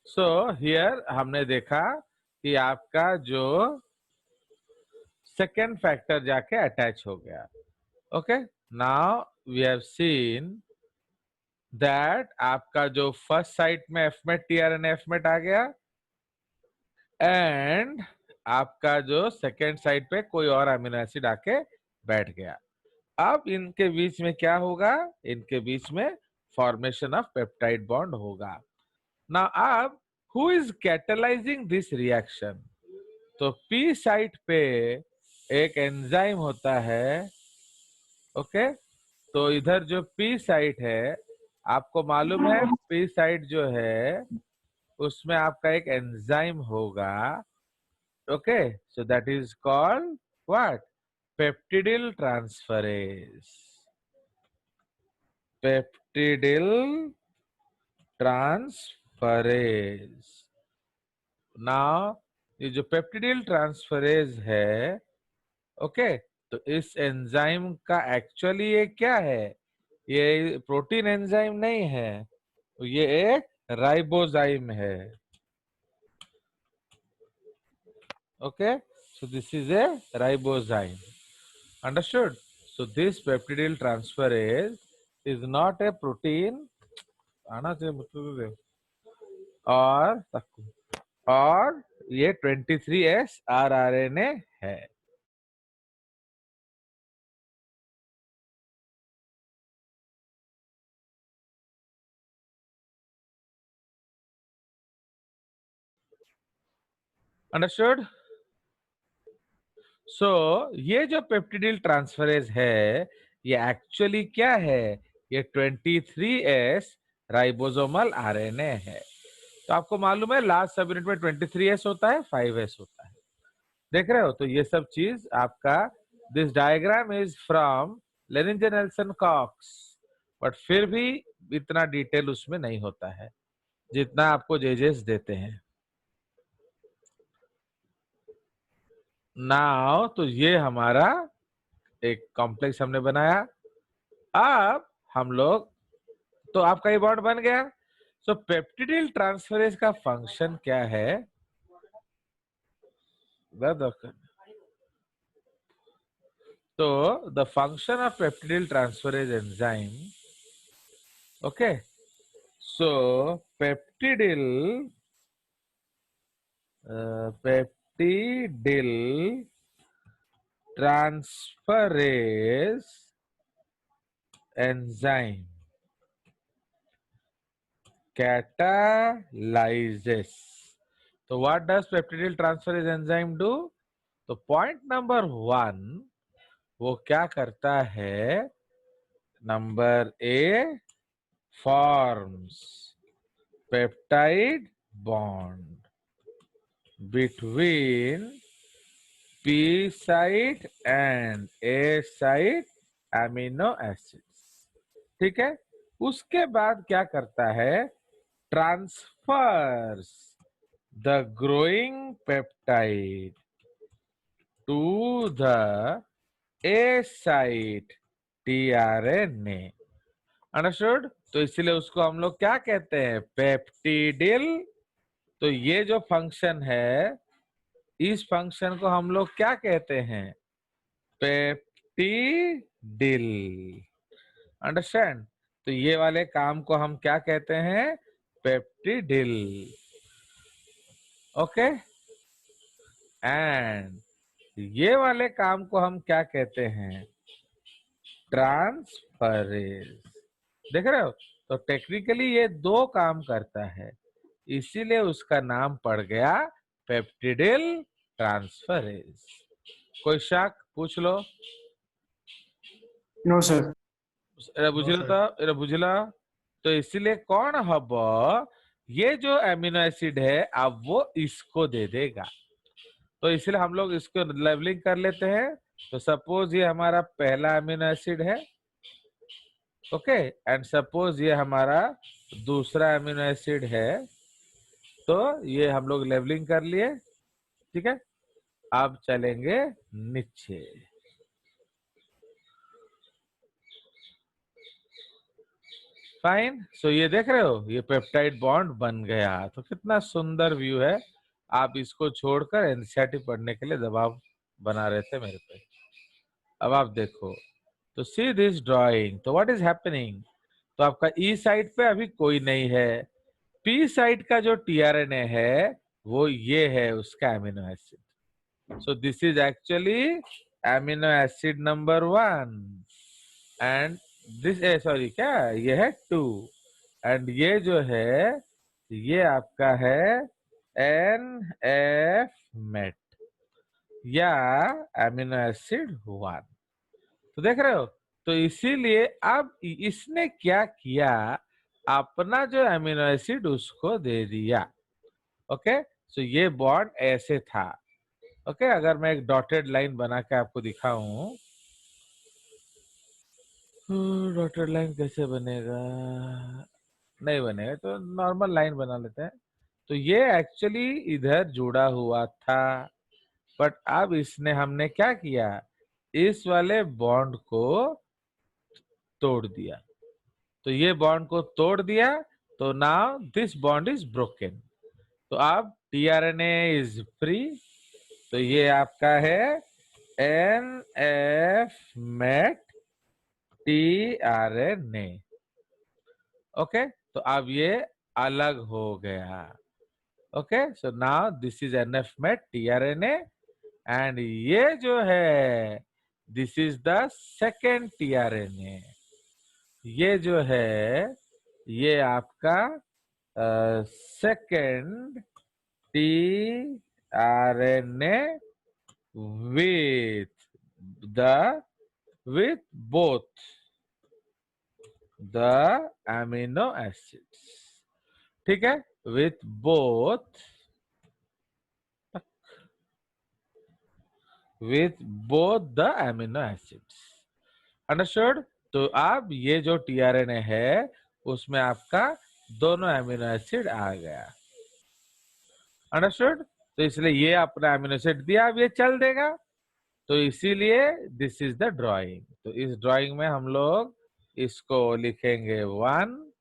So here हमने देखा कि आपका जो सेकेंड फैक्टर जाके अटैच हो गया. Okay, now we have seen that आपका जो फर्स्ट साइट में एफ मेट TRNF मेट आ गया एंड आपका जो सेकेंड साइट पे कोई और अमीनो एसिड आके बैठ गया. अब इनके बीच में क्या होगा? इनके बीच में फॉर्मेशन ऑफ पेप्टाइड बॉन्ड होगा. नाउ अब who is catalysing this reaction? तो पी साइट पे एक एंजाइम होता है. ओके, तो इधर जो पी साइट है, आपको मालूम है पी साइट जो है उसमें आपका एक एंजाइम होगा. Okay, so that is called what? Peptidyl transferase. Peptidyl transferase. Now ये जो पेप्टिडिल ट्रांसफरेज है, ओके, तो इस एंजाइम का एक्चुअली ये क्या है? ये प्रोटीन एंजाइम नहीं है, ये एक राइबोजाइम है. Okay, so this is a ribozyme. Understood? So this peptidyl transferase is not a protein आना चाहिए मुझको और ये 23S rRNA है. Understood? So ये जो पेप्टिडिल ट्रांसफरेज है ये एक्चुअली क्या है? ये 23S राइबोसोमल आरएनए है. तो आपको मालूम है लास्ट सब यूनिट में 23S होता है, 5S होता है. देख रहे हो? तो ये सब चीज आपका this diagram is from Lehninger Nelson Cox, but फिर भी इतना डिटेल उसमें नहीं होता है जितना आपको जेजेस देते हैं. नाउ तो ये हमारा एक कॉम्प्लेक्स हमने बनाया. अब हम लोग तो आपका ये बॉन्ड बन गया. सो पेप्टिडिल ट्रांसफरेज का फंक्शन क्या है? तो the function of peptidyl transferase enzyme, okay, so peptidyl transferase enzyme catalyzes. So what does peptidyl transferase enzyme do? तो पॉइंट नंबर 1 वो क्या करता है? Number A, forms peptide bond between P site and A site amino acids. ठीक है, उसके बाद क्या करता है? Transfers the growing peptide to the A site TRNA. Understood? तो इसलिए उसको हम लोग क्या कहते हैं? पेप्टिडिल. तो ये जो फंक्शन है, इस फंक्शन को हम लोग क्या कहते हैं? पेप्टिडिल. अंडरस्टैंड? तो ये वाले काम को हम क्या कहते हैं? पेप्टिडिल. ओके, एंड ये वाले काम को हम क्या कहते हैं? ट्रांसफरेज. देख रहे हो? तो टेक्निकली ये दो काम करता है, इसीलिए उसका नाम पड़ गया पेप्टिडिल ट्रांसफरेज. कोई शक? पूछ लो. No sir. बुझला तो इसीलिए कौन हब ये जो एमिनो एसिड है अब वो इसको दे देगा. तो इसलिए हम लोग इसको लेवलिंग कर लेते हैं. तो सपोज ये हमारा पहला एमिनो एसिड है, ओके, एंड सपोज ये हमारा दूसरा एमिनो एसिड है. तो ये हम लोग लेवलिंग कर लिए. ठीक है, अब चलेंगे नीचे. फाइन। सो ये देख रहे हो, ये पेप्टाइड बॉन्ड बन गया। तो कितना सुंदर व्यू है। आप इसको छोड़कर एनसीईआरटी पढ़ने के लिए दबाव बना रहे थे मेरे पे। अब आप देखो, तो सी दिस ड्राइंग, तो व्हाट इज हैपनिंग। तो आपका ई साइड पे अभी कोई नहीं है। पी साइड का जो टीआरएनए है वो ये है, उसका amino acid. So this is actually amino acid number 1 and this sorry क्या ये है 2 एंड ये जो है ये आपका है एन एफ मेट या एमिनो एसिड 1। तो देख रहे हो, तो इसीलिए अब इसने क्या किया, अपना जो एमिनो एसिड उसको दे दिया। ओके, सो ये बॉन्ड ऐसे था। ओके, अगर मैं एक डॉटेड लाइन बना के आपको दिखाऊं, डॉटेड लाइन कैसे बनेगा, नहीं बनेगा, तो नॉर्मल लाइन बना लेते हैं। तो ये एक्चुअली इधर जुड़ा हुआ था, बट अब इसने हमने क्या किया, इस वाले बॉन्ड को तोड़ दिया। तो ये बॉन्ड को तोड़ दिया, तो now this bond is broken. तो अब टीआरएनए इज फ्री। तो ये आपका है N F met tRNA. Okay, तो अब ये अलग हो गया। Okay, so now this is NF met tRNA and ये जो है this is the second tRNA. ये जो है ये आपका second tRNA with with both the amino acids। ठीक है, with both the amino acids। Understood. तो अब ये जो टीआरएनए है उसमें आपका दोनों एमिनो एसिड आ गया। अंडरस्टूड। तो इसलिए ये अपना एमिनो एसिड दिया, अब ये चल देगा। तो इसीलिए दिस इज द ड्राइंग। तो इस ड्राइंग में हम लोग इसको लिखेंगे 1,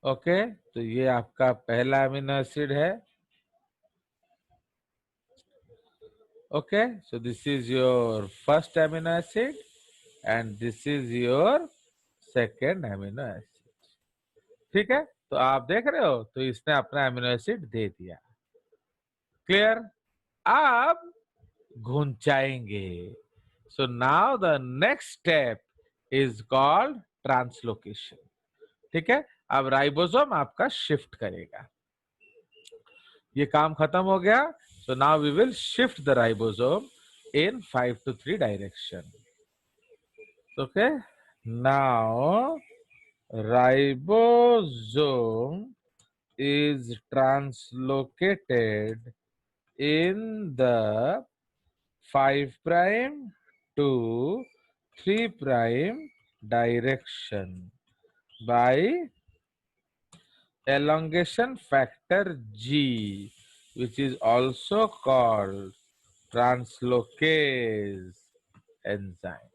ओके। तो ये आपका पहला अमीनो एसिड है। Okay, so this is your first amino acid and this is your second amino acid. ठीक है, तो आप देख रहे हो, तो इसने अपना अमीनो एसिड दे दिया। क्लियर। अब घुंचाएंगे। So now the next step is called translocation. ठीक है, अब राइबोसोम आपका शिफ्ट करेगा। ये काम खत्म हो गया। So now we will shift the ribosome in 5 to 3 direction। Okay, now ribosome is translocated in the 5 prime to 3 prime direction by elongation factor G, which is also called translocase enzyme।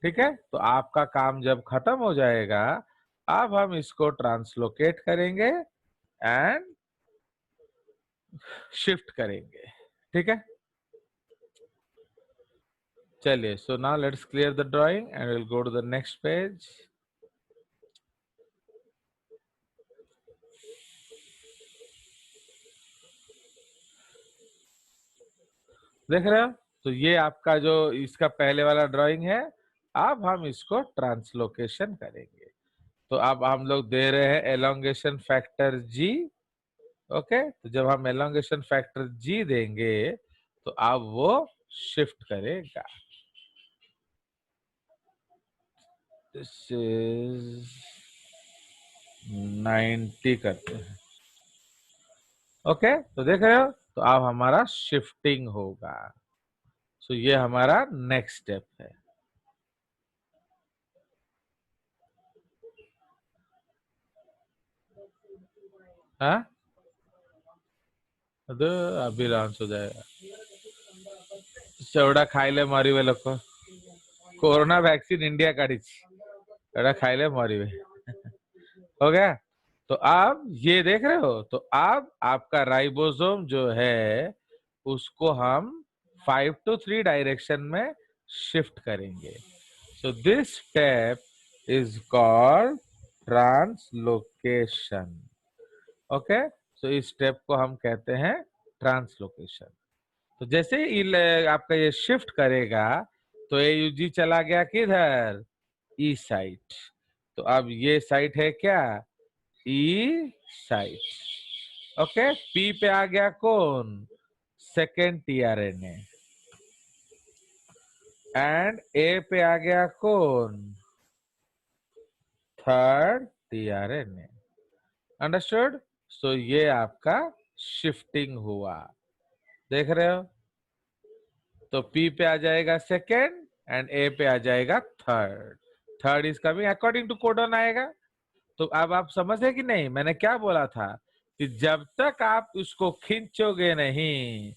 ठीक है, तो आपका काम जब खत्म हो जाएगा, अब हम इसको ट्रांसलोकेट करेंगे एंड शिफ्ट करेंगे। ठीक है, चलिए। So now let's clear the drawing and will go to the next page. देख रहे हो, तो ये आपका जो इसका पहले वाला ड्राइंग है। अब हम इसको ट्रांसलोकेशन करेंगे। तो अब हम लोग दे रहे हैं एलोंगेशन फैक्टर जी। ओके, तो जब हम एलोंगेशन फैक्टर जी देंगे तो अब वो शिफ्ट करेगा। दिस इज 90 करते हैं। ओके, तो देख रहे हो, तो अब हमारा शिफ्टिंग होगा। सो ये हमारा नेक्स्ट स्टेप है। हाँ, तो अभी लॉन्च हो जाएगा। चौड़ा खाइले मरिवे लोग कोरोना वैक्सीन इंडिया काढ़ी चौड़ा खाइले मरिवे हो गया। तो आप ये देख रहे हो, तो अब आपका राइबोसोम जो है उसको हम 5 to 3 डायरेक्शन में शिफ्ट करेंगे। So this step is called translocation. Okay, so इस स्टेप को हम कहते हैं ट्रांसलोकेशन। तो जैसे ही आपका ये शिफ्ट करेगा तो AUG चला गया किधर, ई साइट। तो अब ये साइट है क्या, ई साइट। ओके, पी पे आ गया कौन, सेकेंड टीआरएनए, एंड ए पे आ गया कौन, थर्ड टीआरएनए। अंडरस्टूड। सो ये आपका शिफ्टिंग हुआ, देख रहे हो। तो पी पे आ जाएगा सेकेंड एंड ए पे आ जाएगा third. Third is coming according to codon आएगा। तो अब आप समझे कि नहीं, मैंने क्या बोला था कि जब तक आप उसको खींचोगे नहीं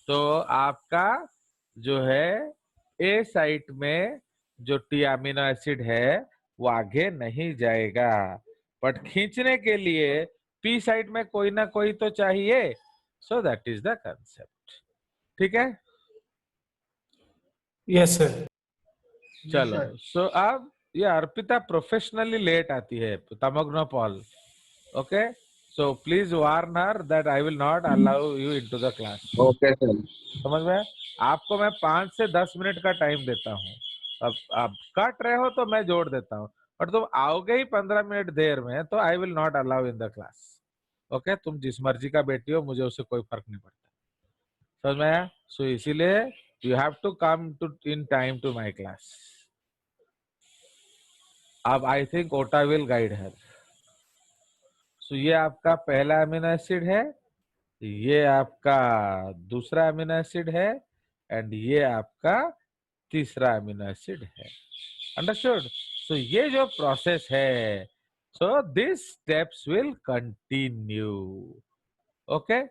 तो आपका जो है ए साइट में जो टी अमीनो एसिड है वो आगे नहीं जाएगा, बट खींचने के लिए पी साइट में कोई ना कोई तो चाहिए। So that is the concept. ठीक है, यस सर। चलो। सो अब ये अर्पिता प्रोफेशनली लेट आती है, तमग्नोपॉल। Okay, so please warn her that I will not allow you into the class. Okay sir. समझ में? आपको मैं 5 से 10 मिनट का टाइम देता हूँ। अब आप कट रहे हो तो मैं जोड़ देता हूँ, और तुम आओगे ही 15 मिनट देर में तो I will not allow in the class. Okay, तुम जिस मर्जी का बेटी हो, मुझे उससे कोई फर्क नहीं पड़ता। समझ में आया? सो इसीलिए you have to come to in time to my class. अब आई थिंक ओटा विल गाइड हर। सो ये आपका पहला अमीनो एसिड है, ये आपका दूसरा अमीनो एसिड है, एंड ये आपका तीसरा अमीनो एसिड है। अंडरस्टूड? सो ये जो प्रोसेस है, so this steps will continue. Okay,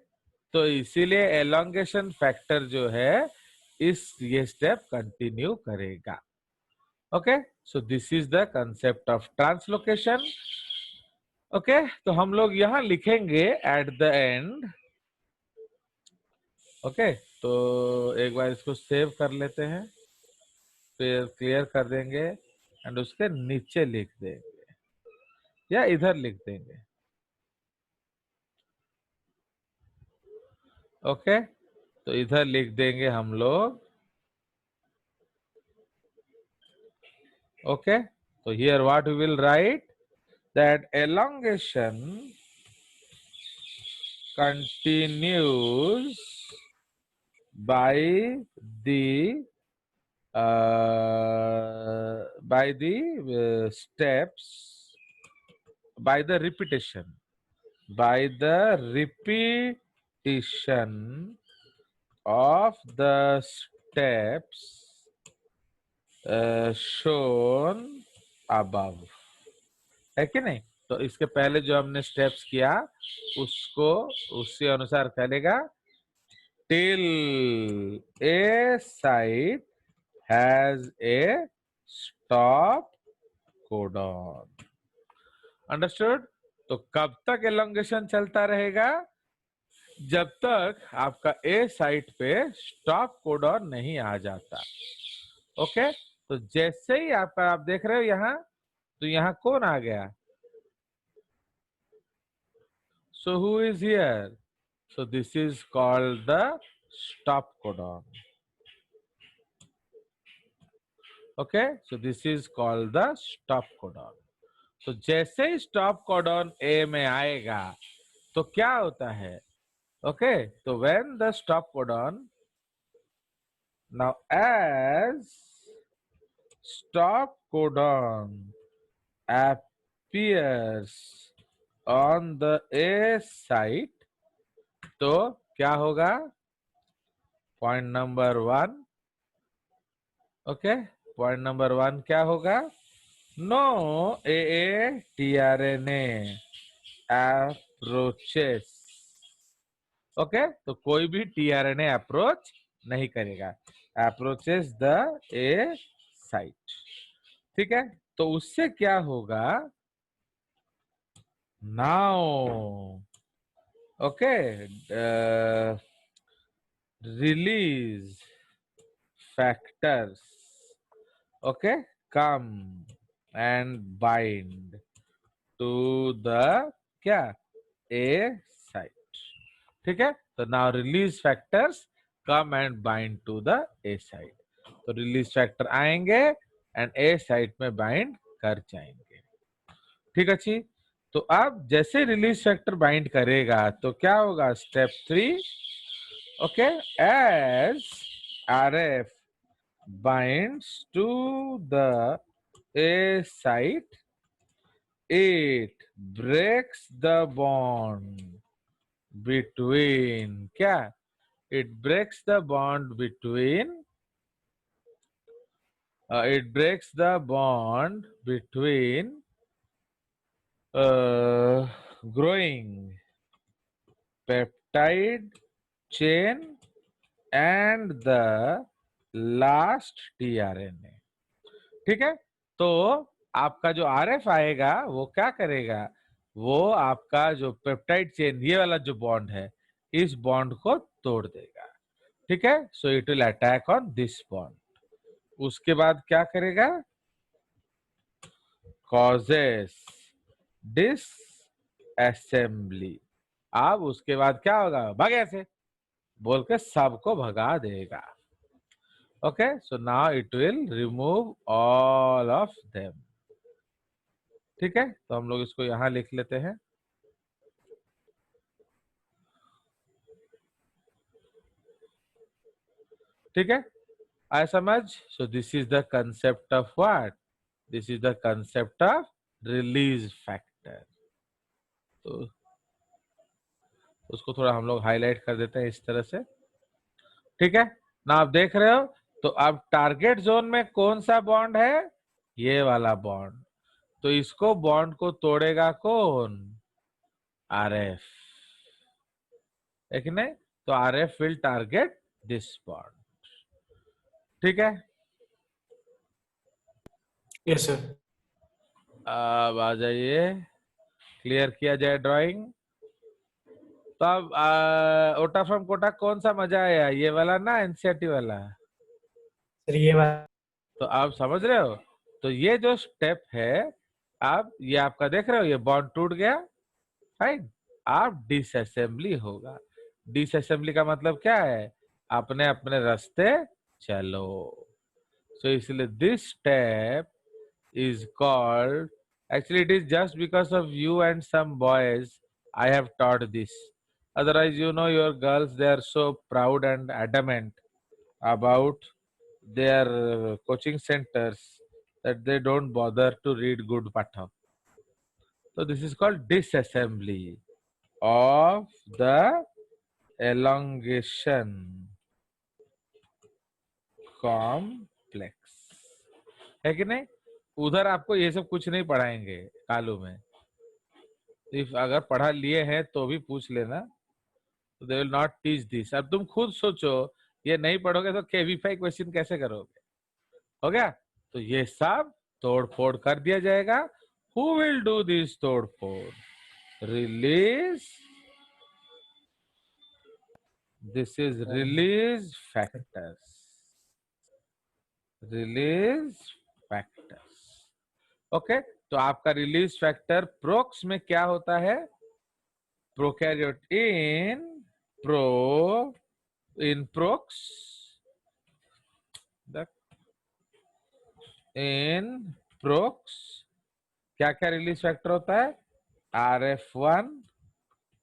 तो इसीलिए एलोंगेशन फैक्टर जो है ये स्टेप कंटिन्यू करेगा। Okay, so this is the concept of translocation. Okay, तो हम लोग यहां लिखेंगे एट द एंड। ओके, तो एक बार इसको सेव कर लेते हैं, फिर क्लियर कर देंगे एंड उसके नीचे लिख देंगे या इधर लिख देंगे। ओके, तो इधर लिख देंगे हम लोग। ओके, तो here what we will write, that elongation continues by the steps, by the repetition of the steps shown above। है कि नहीं? तो इसके पहले जो हमने स्टेप्स किया उसको उसी अनुसार चलेगा, till a site has a stop codon। Understood? तो कब तक एलोंगेशन चलता रहेगा, जब तक आपका ए साइट पे स्टॉप कोडॉन नहीं आ जाता। ओके, तो जैसे ही आपका, आप देख रहे हो यहाँ, तो यहाँ कौन आ गया, so who is here, so this is called the stop codon। Okay, so this is called the stop codon. तो जैसे ही स्टॉप कोडॉन ए में आएगा तो क्या होता है, ओके, तो when the stop codon, now as stop codon appears on the A site, तो क्या होगा, point number 1। Okay, point number 1 क्या होगा, नो AATRNA अप्रोचेस। ओके, तो कोई भी टीआरएनए अप्रोच नहीं करेगा। Approaches the A site. ठीक है, तो उससे क्या होगा, now okay, release factors okay come and bind to the क्या, ए साइट। ठीक है, तो now release factors come and bind to the A site. तो रिलीज फैक्टर आएंगे एंड ए साइट में बाइंड कर जाएंगे। ठीक है जी। तो अब जैसे रिलीज फैक्टर बाइंड करेगा तो क्या होगा, step 3 okay, as RF binds to the A site, it breaks the bond between क्या, it breaks the bond between it breaks the bond between growing peptide chain and the last tRNA। ठीक है, तो आपका जो RF आएगा वो क्या करेगा, वो आपका जो पेप्टाइड चेन ये वाला जो बॉन्ड है इस बॉन्ड को तोड़ देगा। ठीक है, so it will attack on this bond. उसके बाद क्या करेगा, कॉजेस डिस असेंबली। अब उसके बाद क्या होगा, भाग ऐसे बोल के सबको भगा देगा। Okay, so now it will remove all of them. ठीक है, तो हम लोग इसको यहां लिख लेते हैं। ठीक है, आया समझ। सो this is the concept of what, this is the concept of release factor. तो उसको थोड़ा हम लोग हाईलाइट कर देते हैं इस तरह से। ठीक है ना, आप देख रहे हो, तो अब टारगेट जोन में कौन सा बॉन्ड है, ये वाला बॉन्ड। तो इसको बॉन्ड को तोड़ेगा कौन, RF, है कि नहीं। तो RF will target this bond. ठीक है, यस सर। अब आ जाइए, क्लियर किया जाए ड्राइंग। तो अब ओटा फ्रॉम कोटा कौन सा मजा आया, ये वाला ना एनसीईआरटी वाला। सर ये बात तो आप समझ रहे हो, तो ये जो स्टेप है, आप ये आपका देख रहे हो, ये बॉन्ड टूट गया, फाइन। आप डिसअसेंबली होगा। डिसअसेंबली का मतलब क्या है, अपने अपने रास्ते चलो। सो इसलिए this step is called, actually it is just because of you and some boys I have taught this. Otherwise, you know, your girls, they are so proud and adamant about their coaching centers that they don't bother to read good patha. So this is called disassembly of the elongation complex, है कि नहीं। उधर आपको ये सब कुछ नहीं पढ़ाएंगे कालू में। इफ अगर पढ़ा लिए हैं तो भी पूछ लेना, तो they will not teach this. अब तुम खुद सोचो, ये नहीं पढ़ोगे तो KV5 क्वेश्चन कैसे करोगे। हो गया, तो ये सब तोड़ फोड़ कर दिया जाएगा। हु विल डू दिस तोड़ फोड़, release, this is release factors, release factors. Okay, तो आपका रिलीज फैक्टर प्रोक्स में क्या होता है, prokaryote in prox, in prox क्या क्या रिलीज फैक्टर होता है, RF1,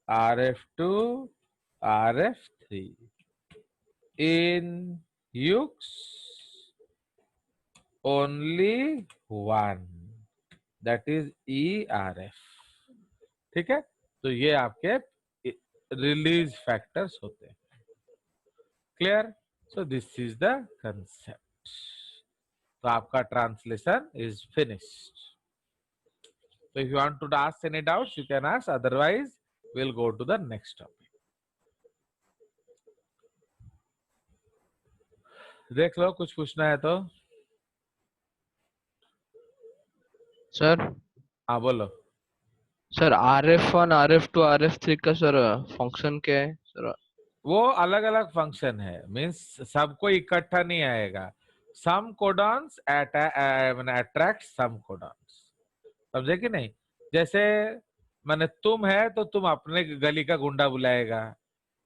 RF2, RF3। in eux only one, that is ERF। ठीक है, तो ये आपके रिलीज फैक्टर्स होते हैं। Clear, so this is the concept. तो आपका translation is finished. So if you want to ask any doubts, you can ask. Otherwise, we'll go to the next topic. देख लो, कुछ पूछना है तो। सर हाँ बोलो। सर RF1 RF2 RF3 का सर फंक्शन क्या है सर? वो अलग अलग फंक्शन है, मीन्स सबको इकट्ठा नहीं आएगा। सम कोडॉन्स अट्रैक्ट सम कोडॉन्स, समझे कि नहीं? जैसे माने तुम है तो तुम अपने गली का गुंडा बुलाएगा,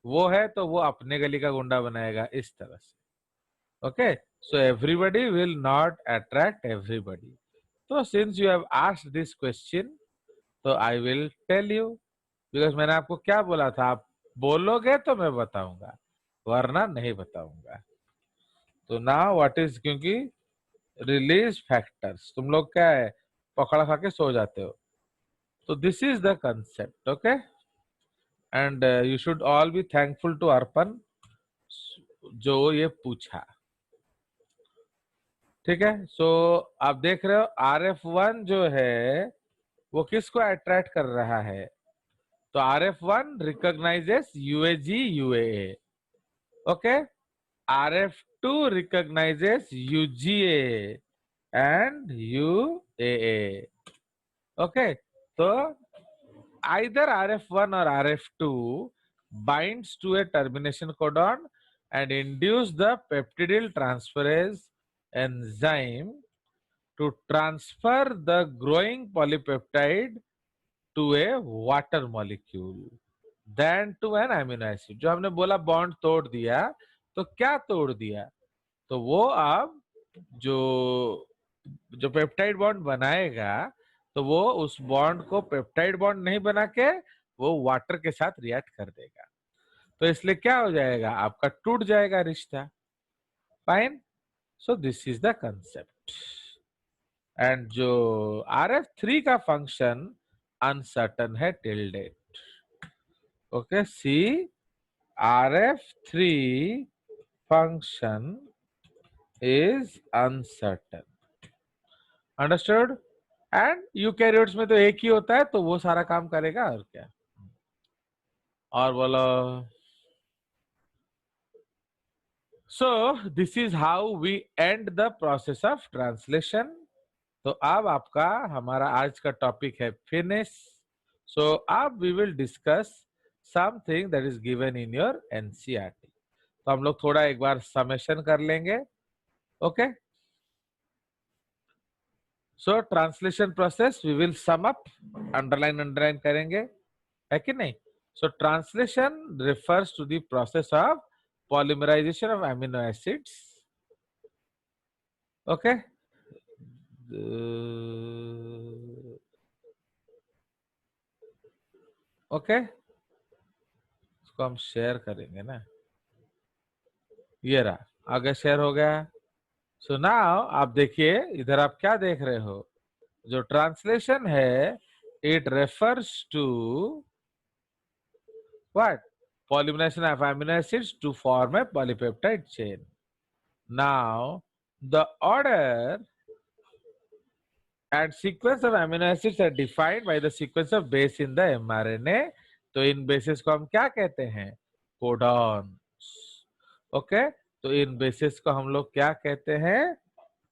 वो है तो वो अपने गली का गुंडा बनाएगा, इस तरह से। Okay, so everybody will not attract everybody. तो since you have asked this question, तो I will tell you, because मैंने आपको क्या बोला था, आप बोलोगे तो मैं बताऊंगा, वरना नहीं बताऊंगा। तो ना व्हाट इज, क्योंकि रिलीज फैक्टर्स, तुम लोग क्या है पकड़ा खा के सो जाते हो, तो this is the concept. Okay, and you should all be thankful to Arpan जो ये पूछा। ठीक है, सो आप देख रहे हो RF1 जो है वो किसको अट्रैक्ट कर रहा है? तो RF1 recognises UAG UAA। Okay, RF2 recognizes UGA and UAA. Okay, so either RF1 or RF2 binds to a termination codon and induce the peptidyl transferase enzyme to transfer the growing polypeptide to a water molecule than to an amino acid। जो हमने बोला bond तोड़ दिया, तो क्या तोड़ दिया? तो वो अब जो जो पेप्टाइड बॉन्ड बनाएगा, तो वो उस बॉन्ड को पेप्टाइड बॉन्ड नहीं बना के वो वाटर के साथ रिएक्ट कर देगा, तो इसलिए क्या हो जाएगा, आपका टूट जाएगा रिश्ता। Fine, so this is the concept. And जो RF3 का फंक्शन अनसर्टन है till date. Okay, see RF3 function is uncertain, understood? And eukaryotes में तो एक ही होता है, तो वो सारा काम करेगा, और क्या। और बोलो। So this is how we end the process of translation. तो अब आपका हमारा आज का टॉपिक है फिनिश। सो अब we will discuss something that is given in your NCERT। तो हम लोग थोड़ा एक बार समेशन कर लेंगे। Okay, so translation process we will sum up, underline करेंगे, है कि नहीं? So translation refers to the process of polymerization of amino acids. Okay, okay, इसको हम शेयर करेंगे ना, ये रहा, आगे शेयर हो गया। सो नाउ आप देखिए, इधर आप क्या देख रहे हो, जो ट्रांसलेशन है it refers to what? Polymerization of amino acids to form a polypeptide chain. Now, the order and sequence of amino acids are defined by the sequence of base in the mRNA. तो इन basis को हम क्या कहते हैं? Codons. Okay, तो इन basis को हम लोग क्या कहते हैं?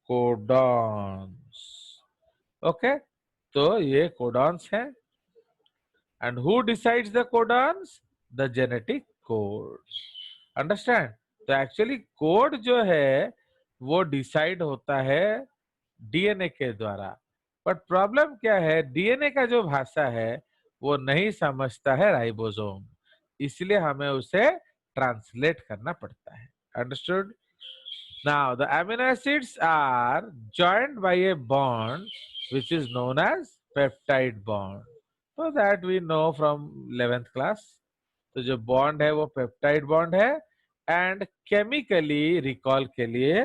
कोडॉन्स। ओके, तो ये कोडॉन्स हैं। And who decides the codons? The genetic code. Understand? तो एक्चुअली कोड जो है वो डिसाइड होता है DNA के द्वारा, बट प्रॉब्लम क्या है, DNA का जो भाषा है वो नहीं समझता है राइबोसोम, इसलिए हमें उसे ट्रांसलेट करना पड़ता है। Understood? Now the amino acids are joined by a bond which is known as peptide bond. So that we know from 11th class. तो जो बॉन्ड है वो पेप्टाइड बॉन्ड है, एंड केमिकली रिकॉल के लिए,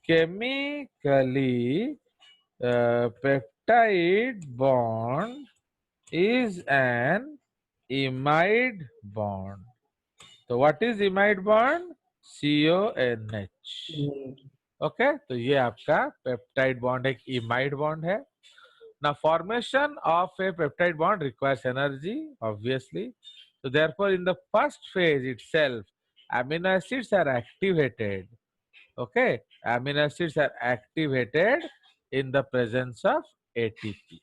chemically peptide bond is an imide bond. तो what is imide bond? CONH। Okay, तो ये आपका पेप्टाइड बॉन्ड एक इमाइड बॉन्ड है। Now formation of a peptide bond requires energy, obviously. So therefore in the first phase itself, amino acids are activated. Okay, amino acids are activated in the presence of ATP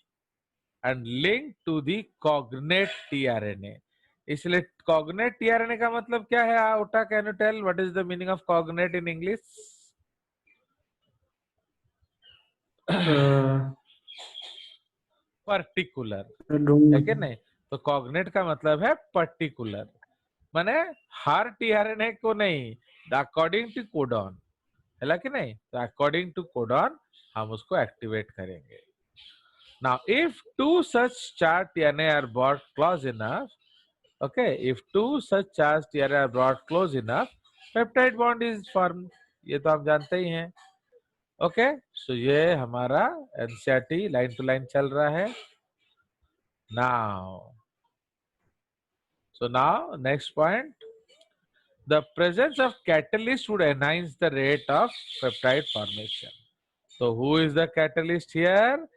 and linked to the cognate tRNA. इसलिए cognate tRNA का मतलब क्या है? Ota, can you tell what is the meaning of cognate in English? Particular है कि नहीं? तो cognate का मतलब है पर्टिकुलर, माने हर टीआरएनए को नहीं, अकॉर्डिंग टू कोडॉन, है कि नहीं? तो अकॉर्डिंग टू कोडॉन हम उसको एक्टिवेट करेंगे. Now if two such charge tRNA are brought close enough, okay, if two such charge tRNA are brought close enough, peptide bond is form. ये तो हम जानते ही हैं. ओके, सो ये हमारा एनसीईआरटी लाइन टू लाइन चल रहा है. Now, so now next point, the presence of catalyst would enhance the rate of peptide formation. So who is the catalyst here?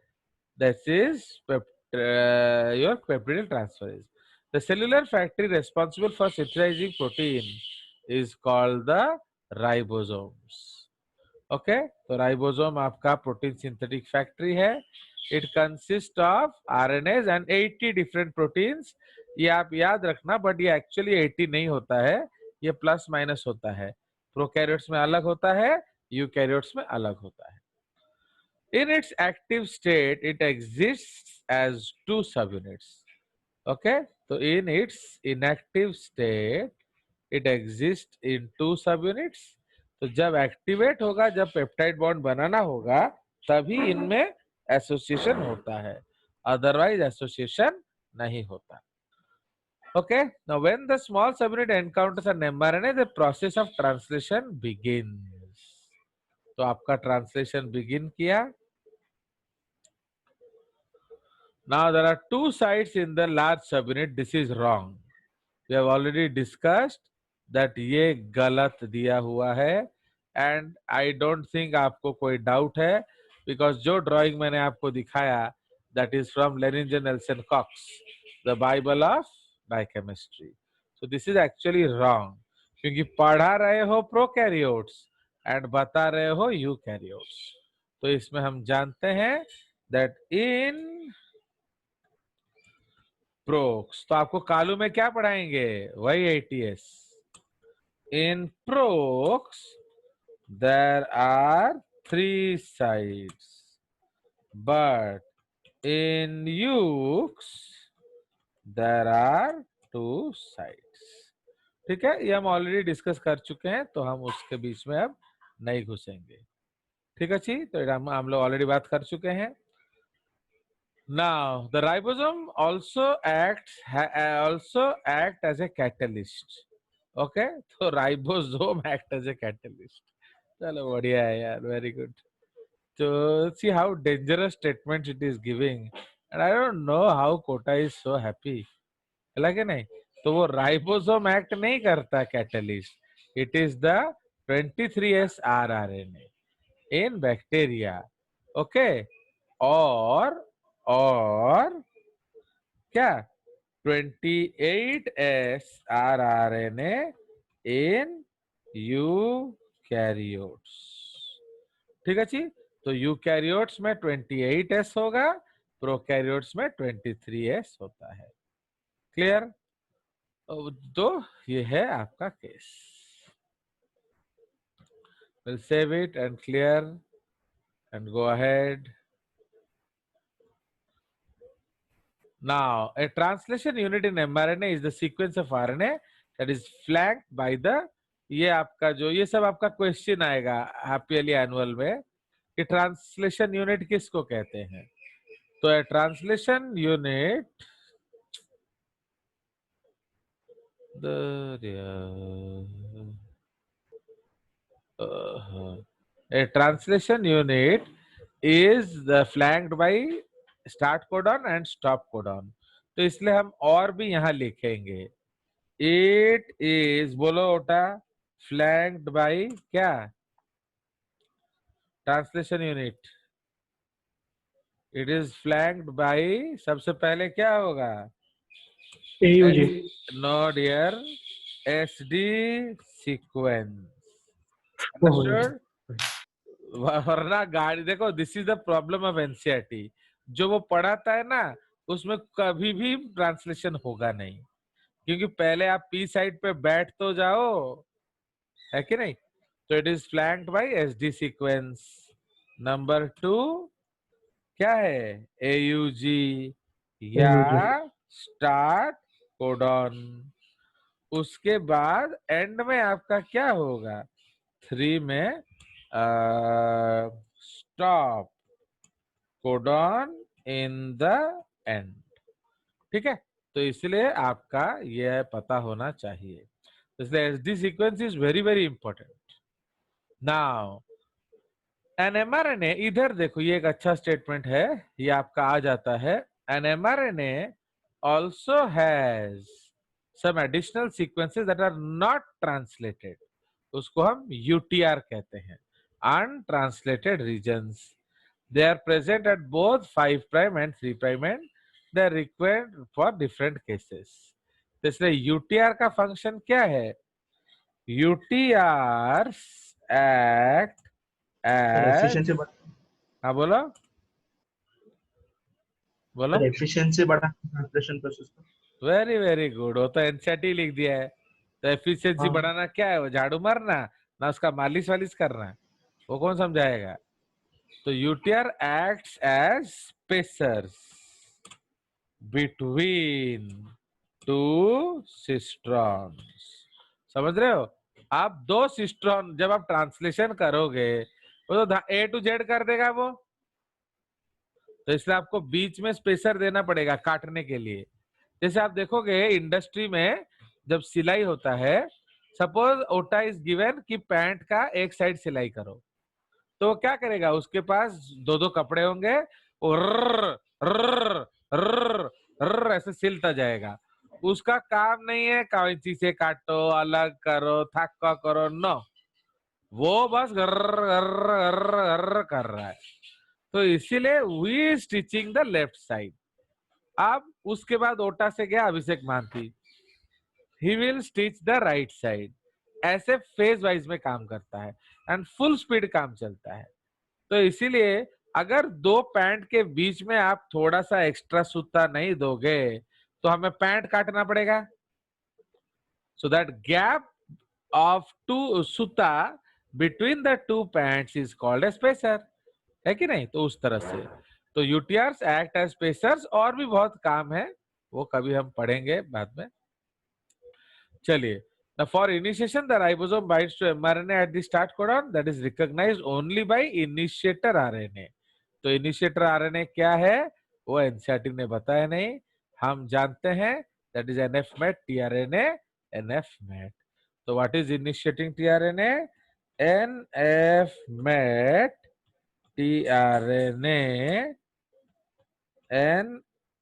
This is your peptidyl transferase. The cellular factory responsible for synthesizing protein is called the ribosomes. Okay, तो ribosome आपका protein synthetic factory है. It consist of RNase and 80 different proteins. ये आप याद रखना, but ये actually 80 नहीं होता है, ये प्लस माइनस होता है. प्रोकैरियोट्स में अलग होता है, यूकैरियोट्स में अलग होता है. In its active state it exists as 2 subunits. Okay, तो in its inactive state it exist in 2 subunits. तो जब एक्टिवेट होगा, जब पेप्टाइड बॉन्ड बनाना होगा, तभी इनमें एसोसिएशन होता है, अदरवाइज एसोसिएशन नहीं होता. Okay, now when the small subunit encounters an mRNA the process of translation begins. तो आपका ट्रांसलेशन बिगिन किया. Now there are 2 sites in the large subunit. This is wrong. We have already discussed that ये गलत दिया हुआ है. And I don't think आपको कोई डाउट है, बिकॉज जो ड्राइंग मैंने आपको दिखाया that is from Lehninger Nelson Cox, the Bible of biochemistry. So this is actually wrong, क्योंकि पढ़ा रहे हो प्रोकैरियोट्स एंड बता रहे हो यूकैरियोट्स. तो इसमें हम जानते हैं दैट इन प्रोक्स, तो आपको कालू में क्या पढ़ाएंगे? वही ATS. In prox, there are 3 sides, but in ukes, there are 2 sides. ठीक है, ये हम ऑलरेडी डिस्कस कर चुके हैं, तो हम उसके बीच में अब नहीं घुसेंगे. ठीक है जी, तो हम लोग ऑलरेडी बात कर चुके हैं. Now, the ribosome also act as a catalyst. Okay, तो ribosome act as a catalyst. चलो बढ़िया है यार, वेरी गुड. तो see how dangerous statement it is giving, and I don't know how Kota is so happy. लगे नहीं? तो वो राइबोसोम एक्ट नहीं करता catalyst, it is the 23S rRNA in bacteria. Okay, और क्या 28S rRNA in यूकैरियोट्स. ठीक है जी, तो यूकैरियोट्स में 28S होगा, प्रोकैरियोट्स में 23S होता है. क्लियर? तो ये है आपका case. Will save it and clear and go ahead. Now, a translation unit in mRNA is the sequence of RNA that is flanked by the, ये आपका जो ये सब आपका क्वेश्चन आएगा हैप्पीली एनुअल में कि ट्रांसलेशन यूनिट किसको कहते हैं. तो a translation unit, a translation unit is the flanked by start codon and stop codon. तो इसलिए हम और भी यहां लिखेंगे. इट इज, बोलो ओटा, फ्लैंक्ड बाय क्या? Translation unit. It is flanked by, सबसे पहले क्या होगा? AUG. No dear, SD sequence. Understood? वरना गाड़ी देखो, this is the problem of NCERT. जो वो पढ़ाता है ना, उसमें कभी भी ट्रांसलेशन होगा नहीं, क्योंकि पहले आप पी साइड पे बैठ तो जाओ, है कि नहीं। तो it is flanked by SD sequence. Number 2 क्या है, एयूजी या AUG. Start codon. उसके बाद एंड में आपका क्या होगा, 3 में stop codon in the end. ठीक है, तो इसलिए आपका यह पता होना चाहिए, इसलिए SD sequence is very very important. Now an mRNA, इधर देखो ये एक अच्छा स्टेटमेंट है, ये आपका आ जाता है। An mRNA also has some additional sequences that are not translated, उसको हम यूटीआर कहते हैं, untranslated regions. They are present at both 5 prime and 3 prime and they are required for different cases. तो इसलिए यूटीआर का फंक्शन क्या है, UTR act sir as, efficiency हाँ बोलो बोलो। सर एफिशिएंसी बढ़ा ट्रांसलेशन प्रोसेस का। वेरी वेरी गुड, वो तो एनसीईआरटी लिख दिया है। तो एफिशिएंसी हाँ बढ़ाना क्या है, वो झाड़ू मारना ना, उसका मालिश वालिश करना, वो कौन समझाएगा। तो UTR acts as spacers between two cistrons. समझ रहे हो, आप दो सिस्ट्रॉन जब आप ट्रांसलेशन करोगे, वो तो ए टू जेड कर देगा वो, तो इसलिए आपको बीच में स्पेसर देना पड़ेगा काटने के लिए। जैसे आप देखोगे इंडस्ट्री में जब सिलाई होता है, सपोज ओटा इज गिवन कि पैंट का एक साइड सिलाई करो, तो वो क्या करेगा, उसके पास दो दो कपड़े होंगे, वो रर, रर, रर, रर, ऐसे सिलता जाएगा। उसका काम नहीं है कैंची से काटो, अलग करो, थक्का करो, नो, वो बस गर्र गर्र गर्र गर्र कर रहा है। तो इसीलिए we stitching the left side. अब उसके बाद ओटा से गया Abhishek Mahanti, he will stitch the right side. ऐसे फेज वाइज में काम करता है एंड फुल स्पीड काम चलता है। तो इसीलिए अगर दो पैंट के बीच में आप थोड़ा सा एक्स्ट्रा सूता नहीं दोगे, तो हमें पैंट काटना पड़ेगा। So that gap of two सूता between the two pants is called a spacer, है कि नहीं। तो उस तरह से तो यूटीआर्स एक्ट एज स्पेसर्स, और भी बहुत काम है, वो कभी हम पढ़ेंगे बाद में। चलिए, now for initiation the ribosome binds to mRNA at the start codon that is recognized only by initiator RNA। तो इनिशिएटर आरएनए क्या है, वो एनसीईआरटी ने बताया नहीं, हम जानते हैं, that is NF met tRNA, NF met. तो what is initiating tRNA, NF met tRNA,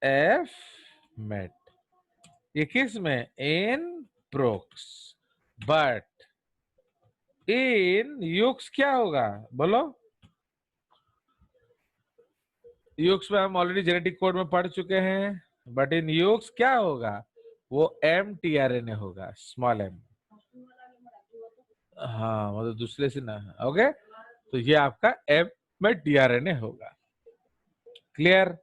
NF met. ये किस में, इन प्रोक्स, बट इन यूक्स क्या होगा बोलो। यूक्स में हम ऑलरेडी जेनेटिक कोड में पढ़ चुके हैं, बट इन यूक्स क्या होगा, वो एम टीआरएनए होगा, स्मॉल एम। हाँ मतलब दूसरे से ना, ओके। तो ये आपका एम में टीआरएनए होगा। Clear.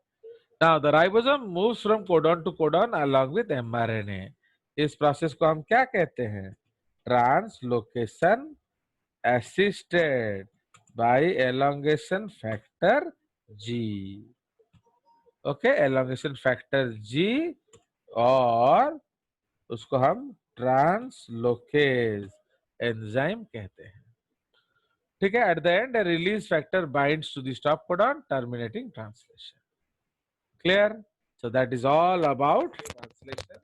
Now the ribosome moves from codon to codon along with mRNA. इस प्रोसेस को हम क्या कहते हैं, translocation assisted by elongation factor G। ओके, elongation factor G, और उसको हम ट्रांसलोकेज एंजाइम कहते हैं। ठीक है, at the end release factor binds to the stop codon terminating translation. Clear. So that is all about translation,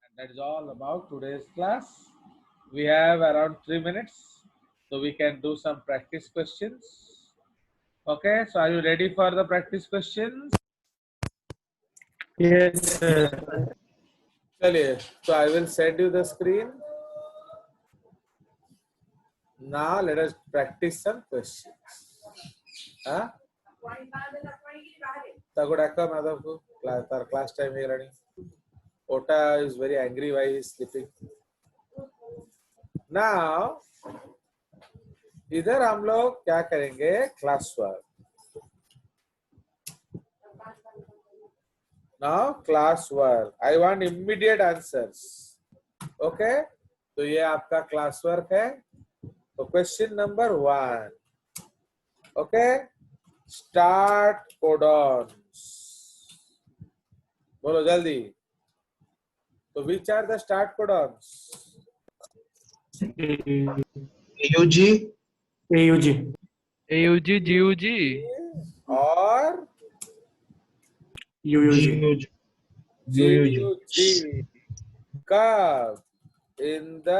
and that is all about today's class. We have around 3 minutes, so we can do some practice questions. Okay, so are you ready for the practice questions? Yes, sir. चलिए, so I will send you the screen. Now let us practice some questions. Huh? ताको डाका माधव को class time है running. Ota is very angry why he is sleeping. Now इधर हम लोग क्या करेंगे, class work. Now class work, I want immediate answers. Okay, तो ये आपका क्लास वर्क है। तो question number 1, okay, start codons. बोलो जल्दी। तो which are the start codons? AUG, AUG, AUG, GUG, और UUG, GUG। कब? इन द,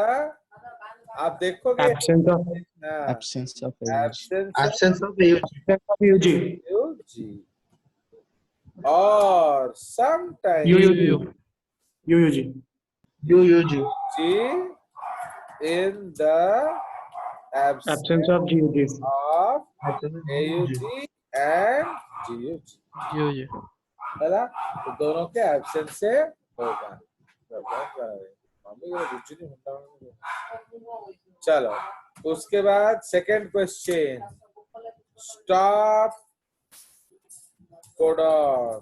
आप देखोगे absence of absence of AUG. Absence absence of AUG, UG और sometime UUG, UUG, in the absence of GUG, of AUG and GUG। GUG. है, तो दोनों के absence से होगा। चलो, उसके बाद second question, stop codon.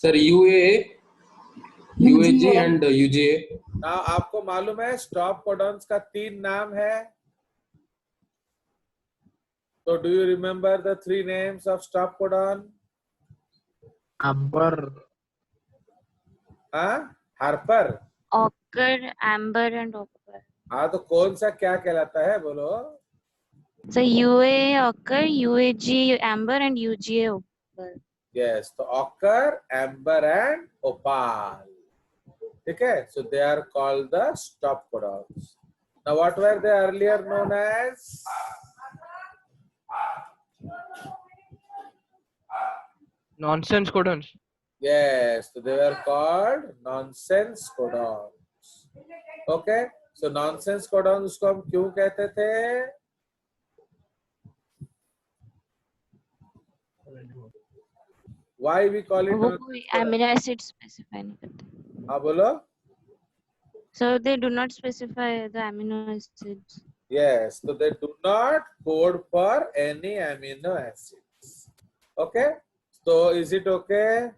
Sir UA, UAG and UGA. ना आपको मालूम है स्टॉप कोडॉन्स का 3 नाम है। तो do you remember the 3 names of stop codon? Amber, हाँ, Harper. Occur, amber, and occur. हाँ, तो कौन सा क्या कहलाता है, बोलो। So UA occur, UAG amber, and UGA occur. Yes, तो ऑकर, एम्बर एंड ओपाल। ठीक है, so they are called the stop codons. Now what were they earlier known as? Nonsense codons. Yes, so they were called nonsense codons. Okay, so nonsense codons उसको हम क्यों कहते थे? Why we call it वो nonsense कोई codons? amino acid specify नहीं करते. हाँ बोलो। So they do not specify the amino acids. Yes, so they do not code for any amino acids. Okay, so is it okay?